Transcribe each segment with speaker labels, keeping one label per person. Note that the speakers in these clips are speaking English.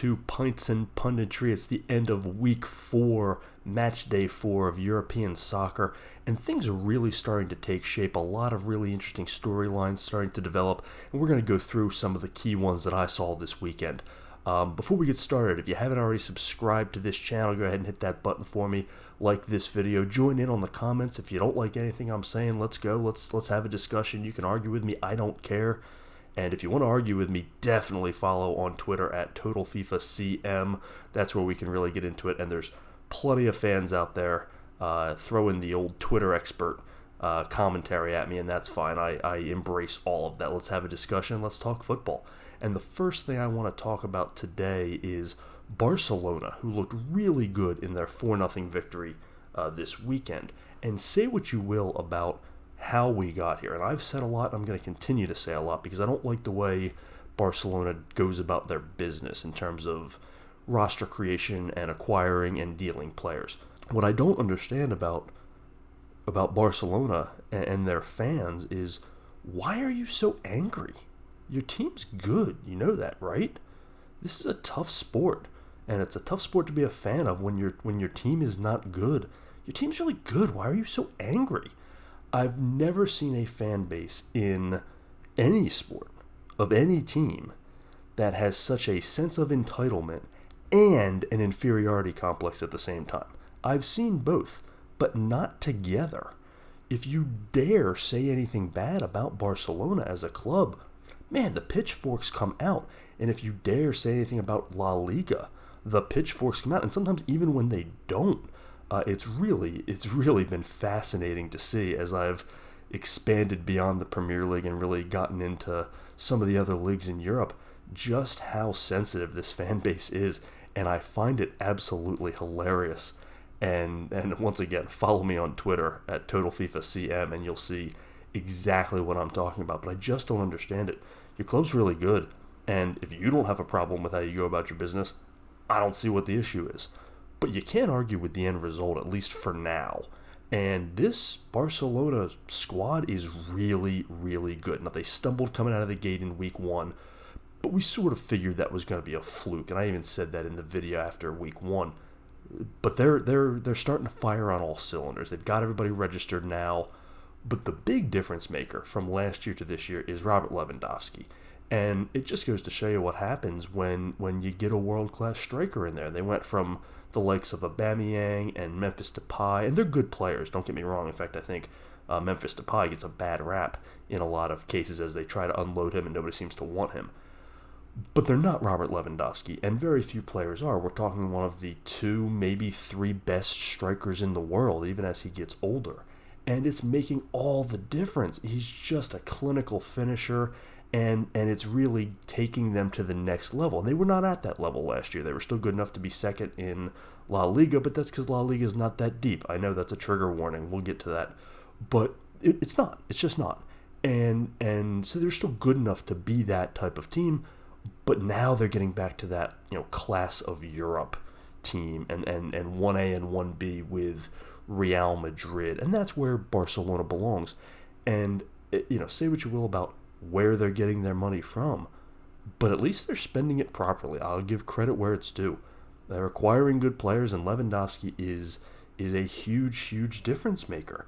Speaker 1: to Pints and Punditry. It's the end of week 4, match day 4 of European soccer, and things are really starting to take shape. A lot of really interesting storylines starting to develop, and we're going to go through some of the key ones that I saw this weekend. Before we get started, if you haven't already subscribed to this channel, go ahead and hit that button for me. Like this video, join in on the comments. If you don't like anything I'm saying, let's go. Let's have a discussion. You can argue with me. I don't care. And if you want to argue with me, definitely follow on Twitter at TotalFIFACM. That's where we can really get into it. And there's plenty of fans out there throwing the old Twitter expert commentary at me, and that's fine. I embrace all of that. Let's have a discussion. Let's talk football. And the first thing I want to talk about today is Barcelona, who looked really good in their 4-0 victory this weekend. And say what you will about how we got here. And I've said a lot, and I'm going to continue to say a lot, because I don't like the way Barcelona goes about their business in terms of roster creation and acquiring and dealing players. What I don't understand about Barcelona and their fans is, why are you so angry? Your team's good. You know that, right? This is a tough sport, and it's a tough sport to be a fan of when your team is not good. Your team's really good. Why are you so angry? I've never seen a fan base in any sport of any team that has such a sense of entitlement and an inferiority complex at the same time. I've seen both, but not together. If you dare say anything bad about Barcelona as a club, man, the pitchforks come out. And if you dare say anything about La Liga, the pitchforks come out. And sometimes even when they don't, it's really been fascinating to see as I've expanded beyond the Premier League and really gotten into some of the other leagues in Europe, just how sensitive this fan base is. And I find it absolutely hilarious. And once again, follow me on Twitter at TotalFIFACM, and you'll see exactly what I'm talking about. But I just don't understand it. Your club's really good, and if you don't have a problem with how you go about your business, I don't see what the issue is. But you can't argue with the end result, at least for now. And this Barcelona squad is really, really good. Now, they stumbled coming out of the gate in week 1, but we sort of figured that was going to be a fluke, and I even said that in the video after week 1. But they're starting to fire on all cylinders. They've got everybody registered now. But the big difference maker from last year to this year is Robert Lewandowski. And it just goes to show you what happens when you get a world-class striker in there. They went from the likes of Aubameyang and Memphis Depay, and they're good players, don't get me wrong. In fact, I think Memphis Depay gets a bad rap in a lot of cases as they try to unload him and nobody seems to want him. But they're not Robert Lewandowski, and very few players are. We're talking one of the 2, maybe 3 best strikers in the world, even as he gets older. And it's making all the difference. He's just a clinical finisher, and it's really taking them to the next level. And they were not at that level last year. They were still good enough to be second in La Liga, but that's because La Liga is not that deep. I know that's a trigger warning. We'll get to that. But it's not. It's just not. And so they're still good enough to be that type of team, but now they're getting back to that, class of Europe team and 1A and 1B with Real Madrid, and that's where Barcelona belongs. And say what you will about where they're getting their money from, but at least they're spending it properly. I'll give credit where it's due. They're acquiring good players, and Lewandowski is a huge difference maker.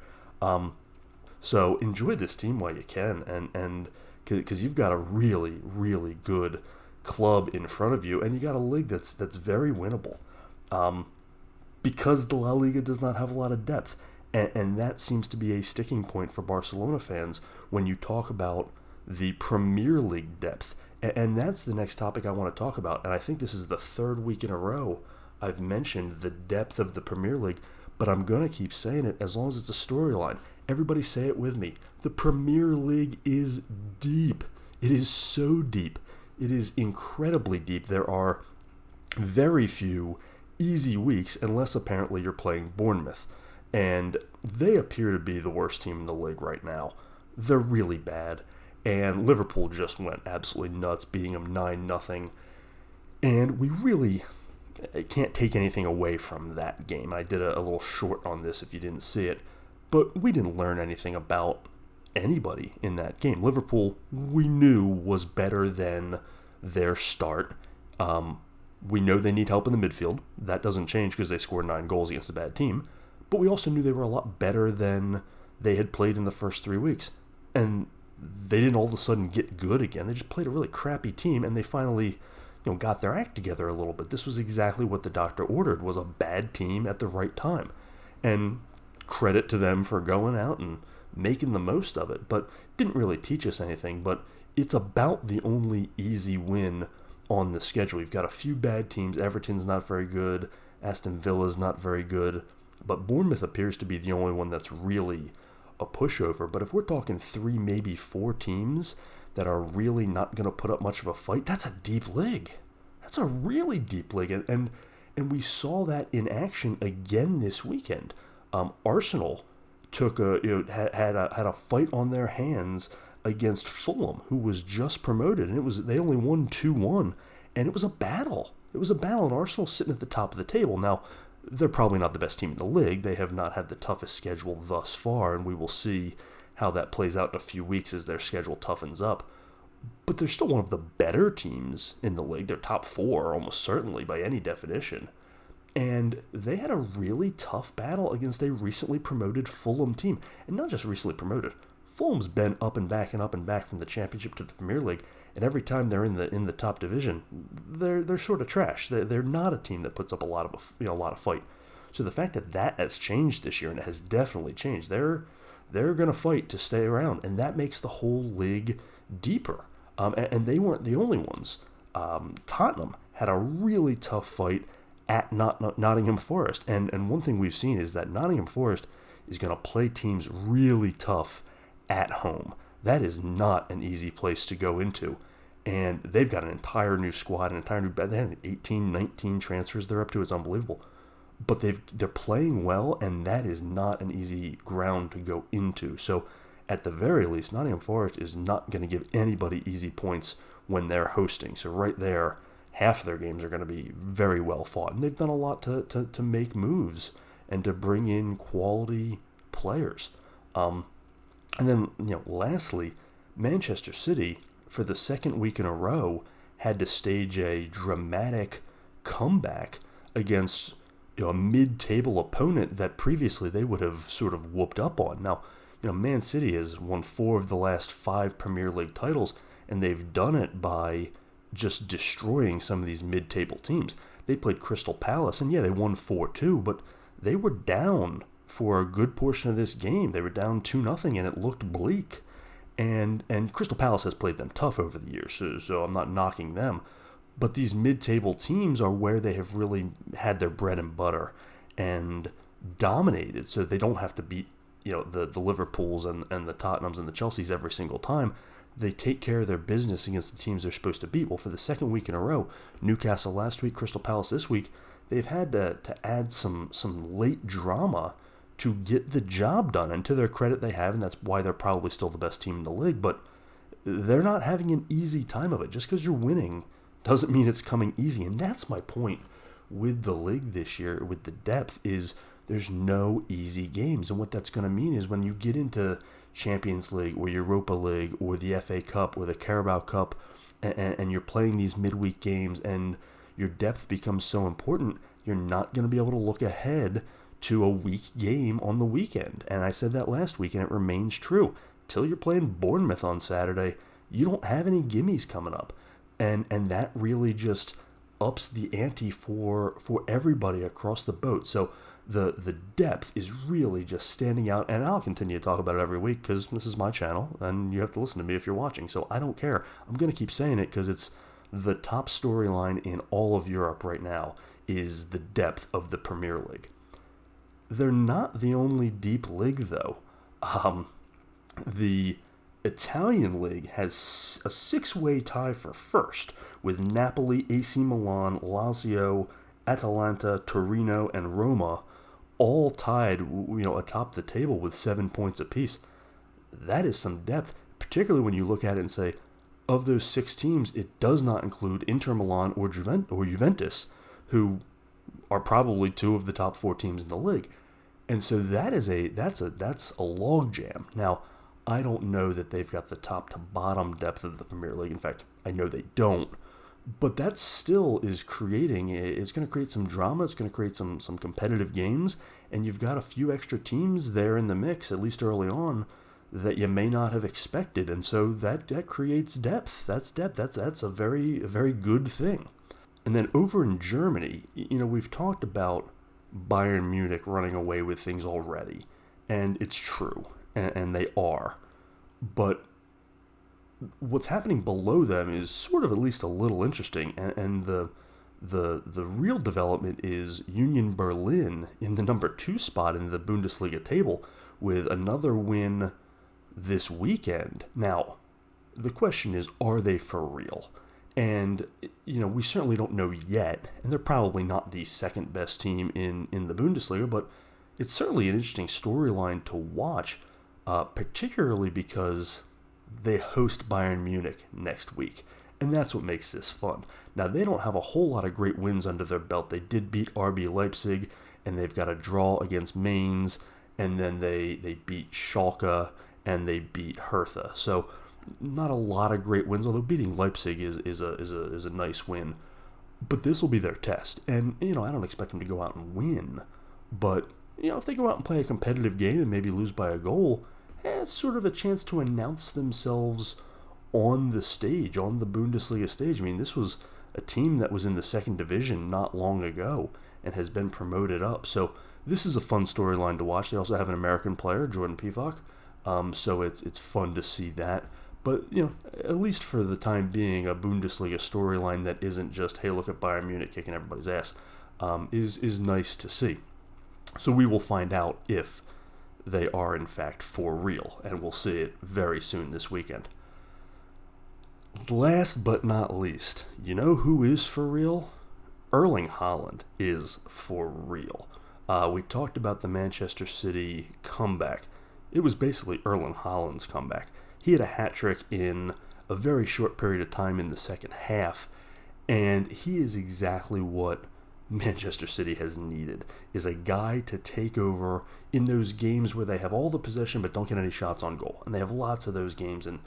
Speaker 1: So enjoy this team while you can, and because you've got a really good club in front of you, and you got a league that's very winnable. Because the La Liga does not have a lot of depth. And that seems to be a sticking point for Barcelona fans when you talk about the Premier League depth. And that's the next topic I want to talk about. And I think this is the 3rd week in a row I've mentioned the depth of the Premier League, but I'm going to keep saying it as long as it's a storyline. Everybody say it with me. The Premier League is deep. It is so deep. It is incredibly deep. There are very few easy weeks, unless apparently you're playing Bournemouth. And they appear to be the worst team in the league right now. They're really bad. And Liverpool just went absolutely nuts, beating them 9-0. And we really can't take anything away from that game. I did a little short on this if you didn't see it. But we didn't learn anything about anybody in that game. Liverpool, we knew, was better than their start. We know they need help in the midfield. That doesn't change because they scored 9 goals against a bad team. But we also knew they were a lot better than they had played in the first 3 weeks. And they didn't all of a sudden get good again. They just played a really crappy team, and they finally got their act together a little bit. This was exactly what the doctor ordered, was a bad team at the right time. And credit to them for going out and making the most of it. But didn't really teach us anything. But it's about the only easy win on the schedule. You've got a few bad teams. Everton's not very good. Aston Villa's not very good. But Bournemouth appears to be the only one that's really a pushover. But if we're talking 3, maybe 4 teams that are really not going to put up much of a fight, that's a deep league. That's a really deep league. And we saw that in action again this weekend. Arsenal took had a fight on their hands against Fulham, who was just promoted, and they only won 2-1, and it was a battle. It was a battle, and Arsenal sitting at the top of the table. Now, they're probably not the best team in the league. They have not had the toughest schedule thus far, and we will see how that plays out in a few weeks as their schedule toughens up. But they're still one of the better teams in the league. They're top 4, almost certainly, by any definition. And they had a really tough battle against a recently promoted Fulham team. And not just recently promoted. Fulham's been up and back from the Championship to the Premier League, and every time they're in the top division, they're sort of trash. They're not a team that puts up a lot of fight. So the fact that has changed this year, and it has definitely changed, they're going to fight to stay around, and that makes the whole league deeper. And they weren't the only ones. Tottenham had a really tough fight at Nottingham Forest, and one thing we've seen is that Nottingham Forest is going to play teams really tough at home. That is not an easy place to go into. And they've got an entire new squad, they have 18, 19 transfers they're up to. It's unbelievable. But they're playing well, and that is not an easy ground to go into. So at the very least, Nottingham Forest is not going to give anybody easy points when they're hosting. So right there, half of their games are going to be very well fought. And they've done a lot to make moves and to bring in quality players. And then, lastly, Manchester City, for the second week in a row, had to stage a dramatic comeback against a mid-table opponent that previously they would have sort of whooped up on. Now, Man City has won 4 of the last 5 Premier League titles, and they've done it by just destroying some of these mid-table teams. They played Crystal Palace, and they won 4-2, but they were down for a good portion of this game. They were down 2-0, and it looked bleak. And Crystal Palace has played them tough over the years, so I'm not knocking them. But these mid-table teams are where they have really had their bread and butter and dominated, so they don't have to beat the Liverpools and the Tottenhams and the Chelseas every single time. They take care of their business against the teams they're supposed to beat. Well, for the second week in a row, Newcastle last week, Crystal Palace this week, they've had to add some late drama to get the job done. And to their credit, they have, and that's why they're probably still the best team in the league. But they're not having an easy time of it. Just because you're winning doesn't mean it's coming easy. And that's my point with the league this year, with the depth, is there's no easy games. And what that's going to mean is when you get into Champions League or Europa League or the FA Cup or the Carabao Cup, and you're playing these midweek games and your depth becomes so important, you're not going to be able to look ahead to a weak game on the weekend. And I said that last week, and it remains true. Till you're playing Bournemouth on Saturday, you don't have any gimmies coming up. And that really just ups the ante for everybody across the boat. So the depth is really just standing out, and I'll continue to talk about it every week because this is my channel, and you have to listen to me if you're watching. So I don't care. I'm going to keep saying it because it's the top storyline in all of Europe right now is the depth of the Premier League. They're not the only deep league, though. The Italian league has a 6-way tie for first, with Napoli, AC Milan, Lazio, Atalanta, Torino, and Roma all tied, atop the table with 7 points apiece. That is some depth, particularly when you look at it and say, of those 6 teams, it does not include Inter Milan or Juventus, who are probably 2 of the top 4 teams in the league. And so that's a logjam. Now, I don't know that they've got the top to bottom depth of the Premier League. In fact, I know they don't. But that still is creating, it's going to create some drama, it's going to create some competitive games, and you've got a few extra teams there in the mix, at least early on, that you may not have expected, and so that creates depth. That's depth. That's a very good thing. And then over in Germany, we've talked about Bayern Munich running away with things already, and it's true, and they are. But what's happening below them is sort of at least a little interesting, and the real development is Union Berlin in the number 2 spot in the Bundesliga table with another win this weekend. Now, the question is, are they for real? And, we certainly don't know yet, and they're probably not the second best team in the Bundesliga, but it's certainly an interesting storyline to watch, particularly because they host Bayern Munich next week, and that's what makes this fun. Now, they don't have a whole lot of great wins under their belt. They did beat RB Leipzig, and they've got a draw against Mainz, and then they beat Schalke, and they beat Hertha. So, not a lot of great wins, although beating Leipzig is a nice win. But this will be their test, and I don't expect them to go out and win, but if they go out and play a competitive game and maybe lose by a goal, it's sort of a chance to announce themselves on the stage, on the Bundesliga stage. I mean, this was a team that was in the second division not long ago and has been promoted up. So this is a fun storyline to watch. They also have an American player, Jordan Pivak, so it's fun to see that. But, at least for the time being, a Bundesliga storyline that isn't just, hey, look at Bayern Munich kicking everybody's ass, is nice to see. So we will find out if they are, in fact, for real, and we'll see it very soon this weekend. Last but not least, you know who is for real? Erling Haaland is for real. We talked about the Manchester City comeback. It was basically Erling Haaland's comeback. He had a hat trick in a very short period of time in the second half, and he is exactly what Manchester City has needed, is a guy to take over in those games where they have all the possession but don't get any shots on goal. And they have lots of those games, and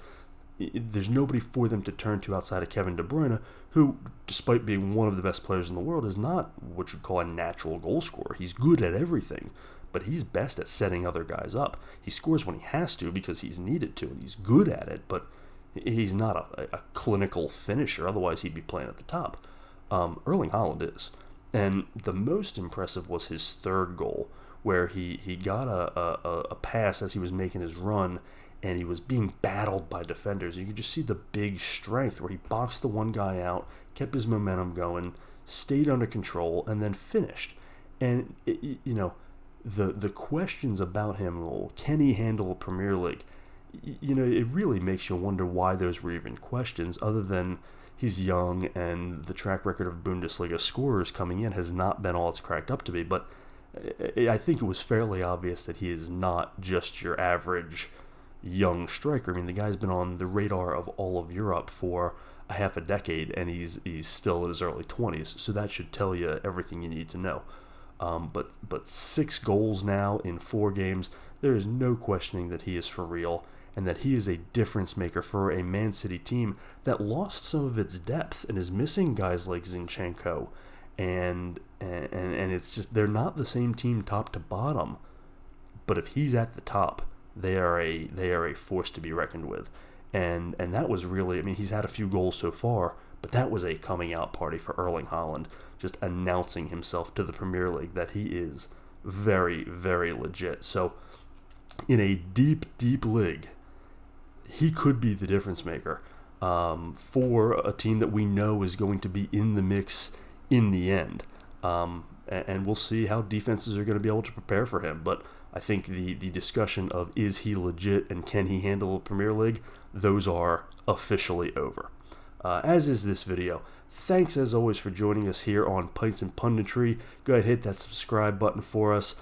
Speaker 1: there's nobody for them to turn to outside of Kevin De Bruyne, who, despite being one of the best players in the world, is not what you'd call a natural goal scorer. He's good at everything, but he's best at setting other guys up. He scores when he has to because he's needed to, and he's good at it, but he's not a clinical finisher. Otherwise, he'd be playing at the top. Erling Haaland is. And the most impressive was his third goal, where he got a pass as he was making his run, and he was being battled by defenders. You could just see the big strength where he boxed the one guy out, kept his momentum going, stayed under control, and then finished. And, the questions about him, well, can he handle a Premier League? It really makes you wonder why those were even questions, other than he's young and the track record of Bundesliga scorers coming in has not been all it's cracked up to be. But I think it was fairly obvious that he is not just your average young striker. I mean, the guy's been on the radar of all of Europe for a half a decade, and he's still in his early 20s, so that should tell you everything you need to know. But 6 goals now in 4 games, there is no questioning that he is for real, and that he is a difference maker for a Man City team that lost some of its depth and is missing guys like Zinchenko, and it's just, they're not the same team top to bottom, but if he's at the top, they are a force to be reckoned with, and that was really, I mean, he's had a few goals so far, but that was a coming out party for Erling Haaland, just announcing himself to the Premier League that he is very, very legit. So in a deep, deep league, he could be the difference maker for a team that we know is going to be in the mix in the end. And we'll see how defenses are going to be able to prepare for him. But I think the discussion of is he legit and can he handle the Premier League, those are officially over. As is this video. Thanks as always for joining us here on Pints and Punditry. Go ahead, hit that subscribe button for us.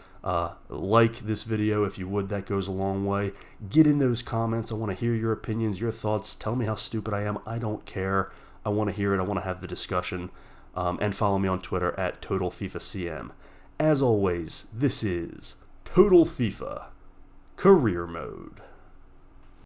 Speaker 1: Like this video if you would, that goes a long way. Get in those comments. I want to hear your opinions, your thoughts. Tell me how stupid I am. I don't care. I want to hear it. I want to have the discussion. And follow me on Twitter at TotalFIFACM. As always, this is Total FIFA Career Mode.